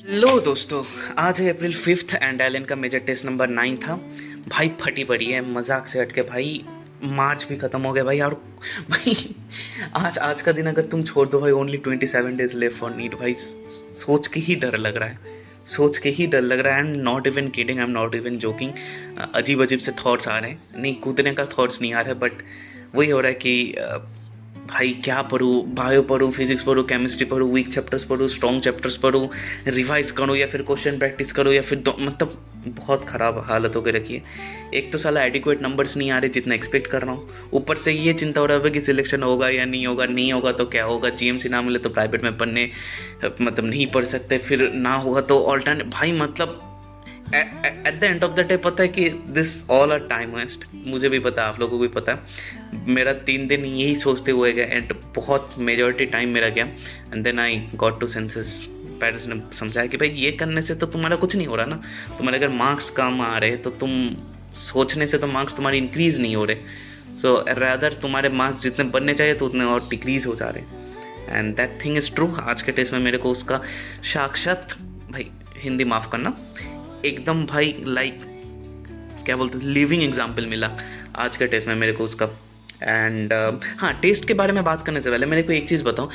लो दोस्तों, आज है अप्रैल 5th एंड एलन का मेजर टेस्ट नंबर 9 था। भाई फटी पड़ी है, मजाक से हट के भाई। मार्च भी ख़त्म हो गया भाई। और भाई आज आज का दिन अगर तुम छोड़ दो भाई, only 27 days left for NEET भाई। सोच के ही डर लग रहा है, सोच के ही डर लग रहा है। I am not even kidding, I am not even joking. अजीब अजीब से थॉट्स आ रहे हैं, नहीं कूदने का थॉट्स नहीं आ रहा है, बट वही हो रहा है कि भाई क्या पढूँ, बायो पढूँ, फिजिक्स पढूँ, केमिस्ट्री पढूँ, वीक चैप्टर्स पढूँ, स्ट्रॉन्ग चैप्टर्स पढूँ, रिवाइज करूँ या फिर क्वेश्चन प्रैक्टिस करूँ या फिर मतलब बहुत ख़राब हालत हो के रखी है। एक तो साला एडिक्वेट नंबर्स नहीं आ रहे जितना एक्सपेक्ट कर रहा हूँ, ऊपर से ये चिंता हो रहा है कि सिलेक्शन होगा या नहीं होगा, नहीं होगा तो क्या होगा, जीएमसी ना मिले तो प्राइवेट में पढ़ने मतलब नहीं पढ़ सकते, फिर ना होगा तो ऑल्टरनेट। भाई मतलब at the end of the day पता है कि this all are time waste. मुझे भी पता है, आप लोगों को भी पता है। मेरा 3 दिन यही सोचते हुए गया एंड बहुत मेजॉरिटी टाइम मेरा गया। And then I got to senses. Parents ने समझाया कि भाई ये करने से तो तुम्हारा कुछ नहीं हो रहा ना, तुम्हारे अगर मार्क्स कम आ रहे तो तुम सोचने से तो मार्क्स तुम्हारे इंक्रीज़ नहीं हो रहे। सो रैदर तुम्हारे मार्क्स जितने बनने चाहिए तो उतने और डिक्रीज़ हो जा रहे हैं। And that thing is true. आज के टेस्ट में मेरे को उसका साक्षात, भाई हिंदी माफ़ करना, एकदम भाई लाइक क्या बोलते हैं, लिविंग एग्जाम्पल मिला आज के टेस्ट में मेरे को उसका। एंड हाँ, टेस्ट के बारे में बात करने से पहले मेरे को एक चीज़ बताओ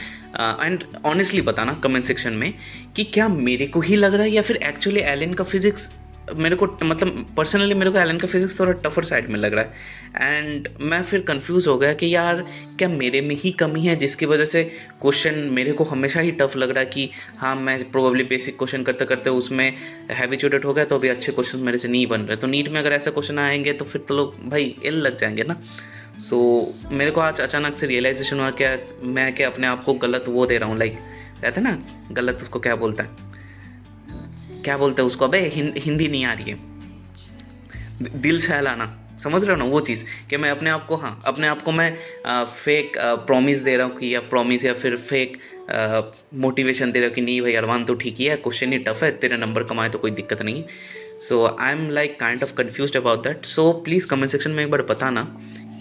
एंड ऑनेस्टली बताना कमेंट सेक्शन में कि क्या मेरे को ही लग रहा है या फिर एक्चुअली एलन का फिजिक्स मेरे को, मतलब पर्सनली मेरे को एलन का फिजिक्स थोड़ा टफर साइड में लग रहा है। एंड मैं फिर कंफ्यूज हो गया कि यार क्या मेरे में ही कमी है जिसकी वजह से क्वेश्चन मेरे को हमेशा ही टफ लग रहा है कि हाँ मैं प्रोबेबली बेसिक क्वेश्चन करते करते उसमें हैबिचुएटेड हो गया तो अभी अच्छे क्वेश्चन मेरे से नहीं बन रहे। तो नीट में अगर ऐसे क्वेश्चन आएंगे तो फिर तो लोग भाई एल लग जाएंगे ना। मेरे को आज अचानक से रियलाइजेशन हुआ क्या मैं क्या अपने आप को गलत वो दे रहा हूँ, लाइक रहता है ना गलत, उसको क्या बोलता है, क्या बोलते हैं उसको, अबे हिंदी नहीं आ रही है, दिल से हिलाना, समझ रहे हो ना वो चीज़ कि मैं अपने आप को, हाँ अपने आप को मैं फेक प्रॉमिस दे रहा हूँ कि या प्रॉमिस या फिर फेक मोटिवेशन दे रहा हूँ कि नहीं भाई अरमान तो ठीक ही है, क्वेश्चन ही टफ है, तेरे नंबर कमाए तो कोई दिक्कत नहीं। So I am like kind of confused about that. So please comment section में एक बार बताना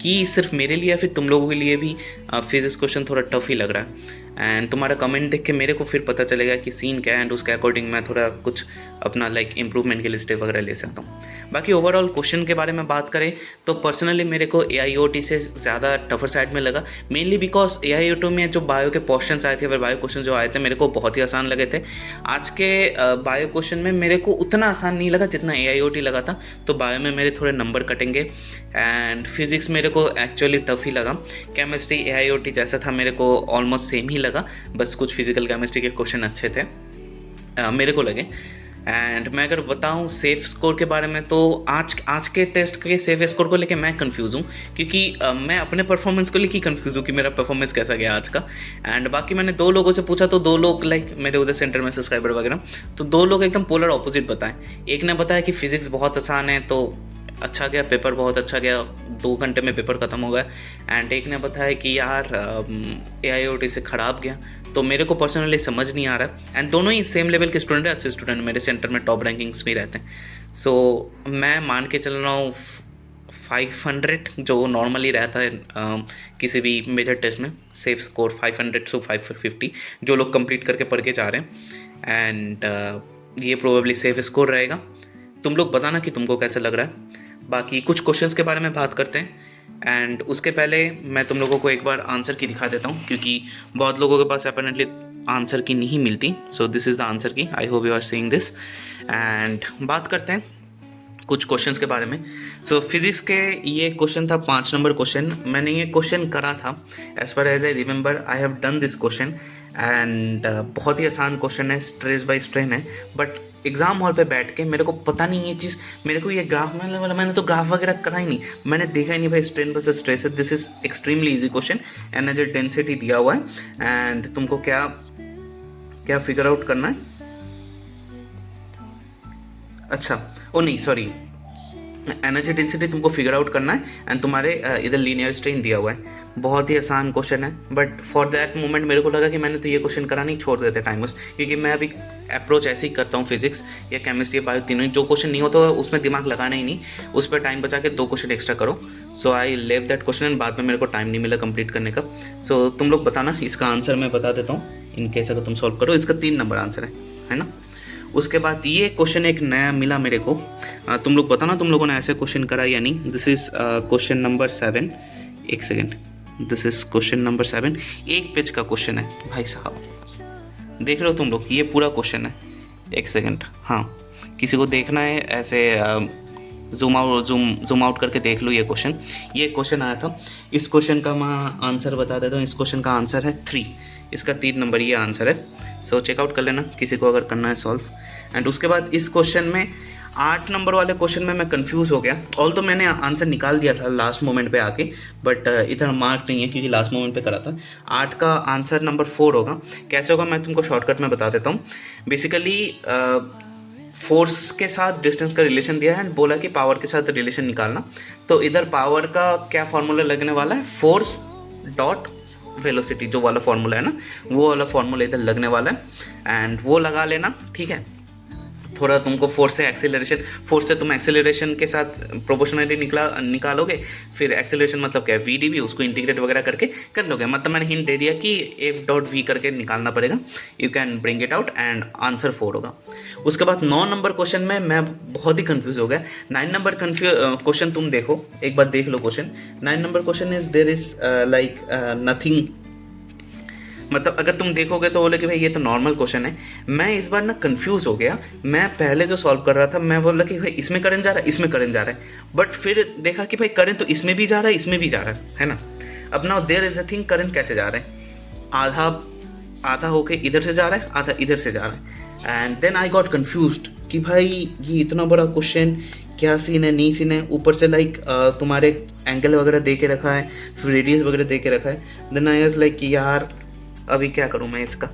कि सिर्फ मेरे लिए या फिर तुम लोगों के लिए भी फिजिक्स क्वेश्चन थोड़ा टफ ही लग रहा है। एंड तुम्हारा कमेंट देख के मेरे को फिर पता चलेगा कि सीन क्या है एंड उसके अकॉर्डिंग मैं थोड़ा कुछ अपना लाइक इम्प्रूवमेंट के लिए स्टेप वगैरह ले सकता हूँ। बाकी ओवरऑल क्वेश्चन के बारे में बात करें तो पर्सनली मेरे को AIOT से ज़्यादा टफर साइड में लगा, मेनली बिकॉज AIOT में जो बायो के क्वेश्चन आए थे, फिर बायो क्वेश्चन जो आए थे मेरे को बहुत ही आसान लगे थे। आज के बायो क्वेश्चन में मेरे को उतना आसान नहीं लगा जितना AIOT लगा था, तो बायो में मेरे थोड़े नंबर कटेंगे। एंड फिजिक्स मेरे को एक्चुअली टफ ही लगा। केमिस्ट्री AIOT जैसा था, मेरे को ऑलमोस्ट सेम ही लगा, बस कुछ फिजिकल केमिस्ट्री के क्वेश्चन अच्छे थे मेरे को लगे। एंड मैं अगर बताऊं सेफ स्कोर के बारे में तो आज के टेस्ट के सेफ स्कोर को लेके मैं कंफ्यूज हूँ, क्योंकि मैं अपने परफॉर्मेंस को लेके कंफ्यूज हूँ कि मेरा परफॉर्मेंस कैसा गया आज का। एंड बाकी मैंने 2 लोगों से पूछा तो 2 लोग लाइक मेरे उधर सेंटर में सब्सक्राइबर वगैरह, तो 2 लोग एकदम पोलर ऑपोजिट बताएं। एक ने बताया कि फिजिक्स बहुत आसान है तो अच्छा गया, पेपर बहुत अच्छा गया, 2 घंटे में पेपर ख़त्म हो गया। एंड एक ने बताया कि यार AIOT से ख़राब गया। तो मेरे को पर्सनली समझ नहीं आ रहा है। एंड दोनों ही सेम लेवल के स्टूडेंट हैं, अच्छे स्टूडेंट, मेरे सेंटर में टॉप रैंकिंग्स में रहते हैं। सो मैं मान के चल रहा हूँ 500 जो नॉर्मली रहता है किसी भी मेजर टेस्ट में, सेफ स्कोर 500 to 550 जो लोग कंप्लीट करके पढ़ के जा रहे हैं। एंड ये प्रोबेबली सेफ स्कोर रहेगा। तुम लोग बताना कि तुमको कैसा लग रहा है। बाकी कुछ क्वेश्चंस के बारे में बात करते हैं। एंड उसके पहले मैं तुम लोगों को एक बार आंसर की दिखा देता हूँ, क्योंकि बहुत लोगों के पास अपेरेंटली आंसर की नहीं मिलती। So this is the answer key, I hope you are seeing this. And बात करते हैं कुछ क्वेश्चंस के बारे में। सो फिजिक्स के ये क्वेश्चन था 5 नंबर क्वेश्चन। मैंने ये क्वेश्चन करा था, as per as I remember I have done this question. And बहुत ही आसान क्वेश्चन है, स्ट्रेस बाय स्ट्रेन है, बट एग्ज़ाम हॉल पे बैठ के मेरे को पता नहीं ये चीज़, मेरे को ये ग्राफ मैंने तो ग्राफ वगैरह करा ही नहीं, मैंने देखा ही नहीं भाई स्ट्रेन वर्सेस स्ट्रेस है। This is extremely easy question. Energy density दिया हुआ है एंड तुमको क्या क्या फिगर आउट करना है, अच्छा ओ नहीं सॉरी, एनर्जी डेंसिटी तुमको फिगर आउट करना है एंड तुम्हारे इधर लीनियर स्ट्रेन दिया हुआ है। बहुत ही आसान क्वेश्चन है, बट फॉर दैट मोमेंट मेरे को लगा कि मैंने तो ये क्वेश्चन करा नहीं, छोड़ देते टाइम वेस्ट, क्योंकि मैं अभी अप्रोच ऐसे ही करता हूँ फिजिक्स या केमिस्ट्री या बायो तीनों, जो क्वेश्चन नहीं होता उसमें दिमाग लगाना ही नहीं, उस पर टाइम बचा के 2 क्वेश्चन एक्स्ट्रा करो। सो आई लेव दैट क्वेश्चन एंड बाद में मेरे को टाइम नहीं मिला कंप्लीट करने का। सो तुम लोग बताना, इसका आंसर मैं बता देता हूँ इन केस अगर तुम सॉल्व करो। इसका 3 नंबर आंसर है ना। उसके बाद ये क्वेश्चन एक नया मिला मेरे को। तुम लोग बताना तुम लोगों ने ऐसे क्वेश्चन करा या नहीं। This is question number 7। एक second, this is question number 7। एक पेज का क्वेश्चन है भाई साहब, देख रहे हो तुम लोग, ये पूरा क्वेश्चन है। एक सेकेंड, हाँ किसी को देखना है ऐसे जूम आउट करके देख लो। ये क्वेश्चन आया था। इस क्वेश्चन का मैं आंसर बता देता हूँ। इस क्वेश्चन का आंसर है 3, इसका 3 नंबर ये आंसर है। सो चेकआउट कर लेना किसी को अगर करना है सॉल्व। एंड उसके बाद इस क्वेश्चन में 8 नंबर वाले क्वेश्चन में मैं कंफ्यूज हो गया। ऑल तो मैंने आंसर निकाल दिया था लास्ट मोमेंट पे आके, बट इधर मार्क नहीं है क्योंकि लास्ट मोमेंट पे करा था। 8 का आंसर नंबर 4 होगा। कैसे होगा मैं तुमको शॉर्टकट में बता देता हूँ। बेसिकली फोर्स के साथ डिस्टेंस का रिलेशन दिया है एंड बोला कि पावर के साथ रिलेशन निकालना। तो इधर पावर का क्या फॉर्मूला लगने वाला है, फोर्स डॉट वेलोसिटी जो वाला फॉर्मूला है ना, वो वाला फॉर्मूला इधर लगने वाला है एंड वो लगा लेना, ठीक है। थोड़ा तुमको फोर्स से तुम एक्सेलरेशन के साथ प्रोपोर्शनली निकालोगे, फिर एक्सेलरेशन मतलब क्या है वीडीवी, उसको इंटीग्रेट वगैरह करके कर लोगे। मतलब मैंने हिंट दे दिया कि एफ डॉट वी करके निकालना पड़ेगा। You can bring it out and answer 4 होगा। उसके बाद 9 नंबर क्वेश्चन में मैं बहुत ही कंफ्यूज हो गया। 9 नंबर क्वेश्चन तुम देखो, एक बार देख लो question. 9 number question is there is like nothing, मतलब अगर तुम देखोगे तो बोले कि भाई ये तो नॉर्मल क्वेश्चन है। मैं इस बार ना कंफ्यूज हो गया। मैं पहले जो सॉल्व कर रहा था मैं बोला कि भाई इसमें करंट जा रहा है, इसमें करंट जा रहा है, बट फिर देखा कि भाई करंट तो इसमें भी जा रहा है, इसमें भी जा रहा है ना। अब now there is a thing, current कैसे जा रहा है, आधा होके इधर से जा रहा है, आधा इधर से जा रहा है। And then I got confused कि भाई ये इतना बड़ा क्वेश्चन, क्या सीन है नहीं सीन है। ऊपर से लाइक तुम्हारे एंगल वगैरह दे के रखा है, फिर रेडियस वगैरह दे के रखा है। देन आई वाज लाइक कि यार अभी क्या करूँ मैं इसका।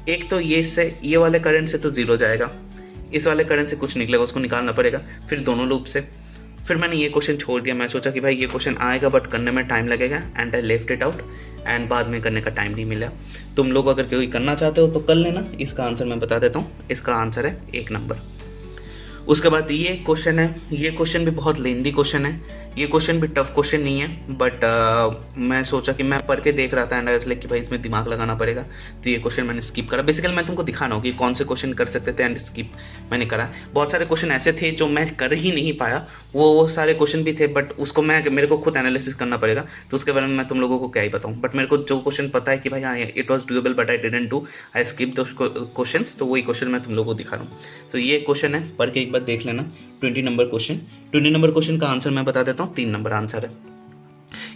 एक तो ये वाले करंट से तो ज़ीरो जाएगा, इस वाले करंट से कुछ निकलेगा, उसको निकालना पड़ेगा, फिर दोनों लूप से। फिर मैंने ये क्वेश्चन छोड़ दिया। मैं सोचा कि भाई ये क्वेश्चन आएगा बट करने में टाइम लगेगा and I left it out and बाद में करने का टाइम नहीं मिला। तुम लोग अगर कोई करना चाहते हो तो कर लेना। इसका आंसर मैं बता देता हूँ, इसका आंसर है 1 नंबर। उसके बाद ये क्वेश्चन है, ये क्वेश्चन भी बहुत लेंदी क्वेश्चन है। ये क्वेश्चन भी टफ क्वेश्चन नहीं है, बट मैं सोचा कि मैं पढ़ के देख रहा था एंड आई वाज लाइक कि भाई इसमें दिमाग लगाना पड़ेगा, तो ये क्वेश्चन मैंने स्किप करा। बेसिकली मैं तुमको दिखाना होगा कि कौन से क्वेश्चन कर सकते थे एंड स्किप मैंने करा। बहुत सारे क्वेश्चन ऐसे थे जो मैं कर ही नहीं पाया, वो सारे क्वेश्चन भी थे बट उसको मेरे को खुद एनालिसिस करना पड़ेगा, तो उसके बारे में मैं तुम लोगों को क्या ही बताऊँ। बट मेरे को जो क्वेश्चन पता है कि भाई हाँ it was doable but I didn't do, I skip those question, तो वही क्वेश्चन मैं तुम लोगों को दिखा रहा हूँ। तो ये क्वेश्चन है, पढ़ के एक बार देख लेना। 20 नंबर क्वेश्चन, 20 नंबर क्वेश्चन का आंसर मैं बता देता हूँ, 3 नंबर आंसर है।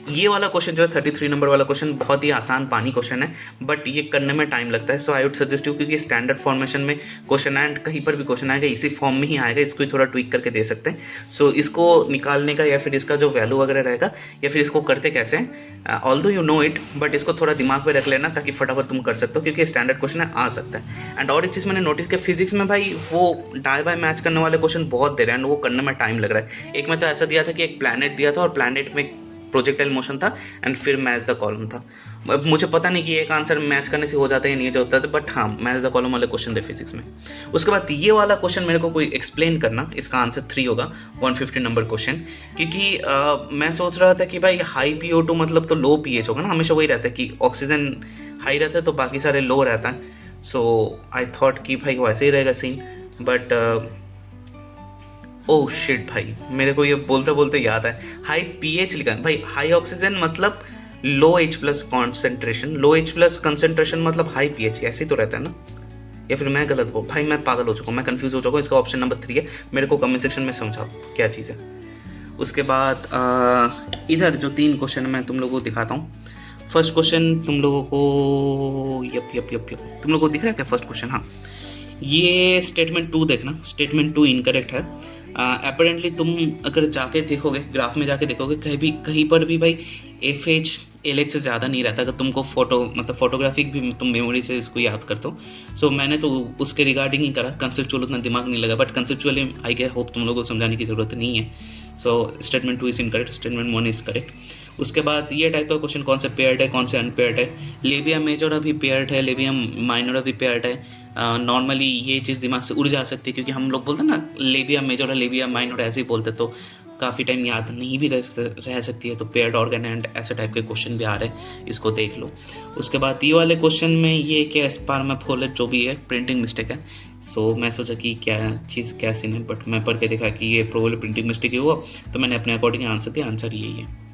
ये वाला क्वेश्चन जो है 33 नंबर वाला क्वेश्चन बहुत ही आसान पानी क्वेश्चन है, बट ये करने में टाइम लगता है। सो आई वुड सजेस्ट यू, क्योंकि स्टैंडर्ड फॉर्मेशन में क्वेश्चन एंड कहीं पर भी क्वेश्चन आएगा इसी फॉर्म में ही आएगा, इसको थोड़ा ट्विक करके दे सकते हैं। सो इसको निकालने का या फिर इसका जो वैल्यू वगैरह रहेगा या फिर इसको करते कैसे, although you know it, but इसको थोड़ा दिमाग में रख लेना ताकि फटाफट तुम कर सकते हो, क्योंकि स्टैंडर्ड क्वेश्चन है, आ सकता है। एंड और एक चीज़ मैंने नोटिस किया, फिजिक्स में भाई वो डाई बाय मैच करने वाले क्वेश्चन बहुत दे रहे हैं एंड वो करने में टाइम लग रहा है। एक में तो ऐसा दिया था कि एक प्लैनेट दिया था और प्लैनेट में प्रोजेक्टाइल मोशन था एंड फिर मैच द कॉलम था। अब मुझे पता नहीं कि एक आंसर मैच करने से हो जाता है या नहीं जो होता है, बट हाँ मैच द कॉलम वाले क्वेश्चन थे फिजिक्स में। उसके बाद ये वाला क्वेश्चन मेरे को कोई एक्सप्लेन करना, इसका आंसर 3 होगा, 150 नंबर क्वेश्चन। क्योंकि मैं सोच रहा था कि भाई हाई PO2 मतलब तो लो pH होगा ना, हमेशा वही रहता है कि ऑक्सीजन हाई रहता है तो बाकी सारे लो रहता है। सो आई थॉट कि भाई वैसे ही रहेगा सीन, बट ओह शिट भाई, मेरे को ये बोलते बोलते याद है, हाई pH लिखा है भाई। हाई ऑक्सीजन मतलब लो H प्लस कॉन्सेंट्रेशन, लो H प्लस कंसेंट्रेशन मतलब हाई pH, ऐसे ही तो रहता है ना, या फिर मैं गलत हूँ भाई, मैं पागल हो चुका हूँ, मैं कंफ्यूज हो चुका हूँ। इसका ऑप्शन नंबर 3 है, मेरे को कमेंट सेक्शन में समझाओ क्या चीज़ है। उसके बाद इधर जो 3 क्वेश्चन मैं तुम लोगों को दिखाता हूँ। फर्स्ट क्वेश्चन तुम लोगों को यप तुम लोगों को दिख रहा है क्या फर्स्ट क्वेश्चन? हाँ, ये स्टेटमेंट 2 देखना, स्टेटमेंट 2 इनकरेक्ट है। अपेरेंटली तुम अगर जाके देखोगे, ग्राफ में जाके देखोगे, कहीं पर भी भाई FH LH से ज़्यादा नहीं रहता। अगर तुमको फोटोग्राफिक भी तुम मेमोरी से इसको याद करते हो। सो मैंने तो उसके रिगार्डिंग ही करा, कंसेप्चुअल उतना दिमाग नहीं लगा, but conceptually I guess hope तुम लोगों को समझाने की ज़रूरत नहीं है। So statement 2 is incorrect, statement 1 is correct. उसके बाद ये टाइप का क्वेश्चन, कौन से पेयर्ड है कौन से अनपेयर्ड है। लेबिया मेजर अभी पेयर्ड है, लेबिया माइनर अभी पेयर्ड है। नॉर्मली ये चीज़ दिमाग से उड़ जा सकती है, क्योंकि हम लोग बोलते हैं ना लेबिया मेजर और लेबिया माइनर ऐसे ही बोलते, तो काफ़ी टाइम याद नहीं भी रह सकती है। तो पेयर्ड ऑर्गन एंड ऐसे टाइप के क्वेश्चन भी आ रहे हैं, इसको देख लो। उसके बाद ये वाले क्वेश्चन में ये क्या स्पार्माफोलेट जो भी है, प्रिंटिंग मिस्टेक है, सो मैं सोचा कि क्या चीज़ क्या सीन है, बट मैं पढ़ के देखा कि ये प्रोबेबली प्रिंटिंग मिस्टेक ही हुआ, तो मैंने अपने अकॉर्डिंग आंसर दिया, आंसर यही है।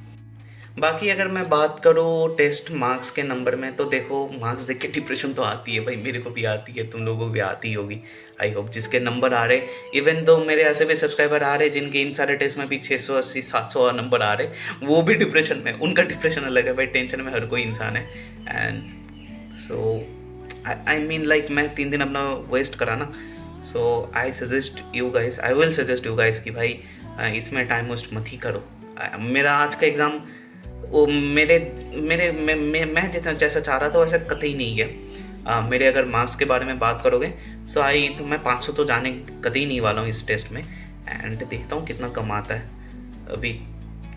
बाकी अगर मैं बात करूँ टेस्ट मार्क्स के नंबर में, तो देखो मार्क्स देख के डिप्रेशन तो आती है भाई, मेरे को भी आती है, तुम लोगों को भी आती होगी। आई होप जिसके नंबर आ रहे, इवन तो मेरे ऐसे भी सब्सक्राइबर आ रहे जिनके इन सारे टेस्ट में भी 680 700 नंबर आ रहे, वो भी डिप्रेशन में, उनका डिप्रेशन अलग है भाई, टेंशन में हर कोई इंसान है। And so I mean like मैं 3 दिन अपना वेस्ट करा ना, so I suggest you guys, I will suggest you guys कि भाई इसमें टाइम वेस्ट मत ही करो। मेरा आज का एग्ज़ाम वो मेरे मेरे मैं जितना जैसा चाह रहा था वैसा कतई नहीं गया। मेरे अगर मार्क्स के बारे में बात करोगे, सो तो मैं 500 तो जाने कतई नहीं वाला हूँ इस टेस्ट में। एंड देखता हूँ कितना कम आता है, अभी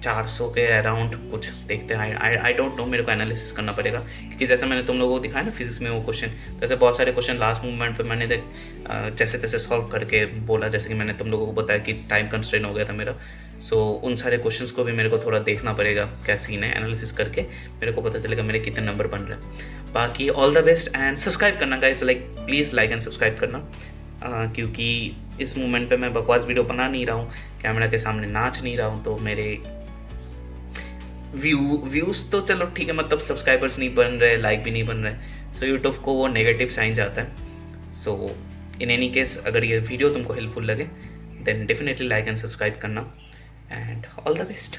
400 के अराउंड कुछ देखते हैं। आई डोंट नो, मेरे को एनालिसिस करना पड़ेगा, क्योंकि जैसे मैंने तुम लोगों को दिखाया ना फिजिक्स में वो क्वेश्चन, जैसे बहुत सारे क्वेश्चन लास्ट मोमेंट पे मैंने जैसे तैसे सॉल्व करके बोला, जैसे कि मैंने तुम लोगों को बताया कि टाइम कंस्ट्रेन हो गया था मेरा। सो उन सारे क्वेश्चंस को भी मेरे को थोड़ा देखना पड़ेगा क्या सीन है, एनालिसिस करके मेरे को पता चलेगा मेरे कितने नंबर बन रहे हैं। बाकी all the best and subscribe करना guys, like please like and subscribe करना। क्योंकि इस मोमेंट पे मैं बकवास वीडियो बना नहीं रहा हूँ, कैमरा के सामने नाच नहीं रहा हूँ, तो मेरे व्यूज़ तो चलो ठीक है, मतलब सब्सक्राइबर्स नहीं बन रहे, लाइक भी नहीं बन रहे, सो यूट्यूब को वो नेगेटिव साइन जाता है। सो इन एनी केस अगर ये वीडियो तुमको हेल्पफुल लगे, then definitely like and subscribe करना, एंड ऑल द बेस्ट।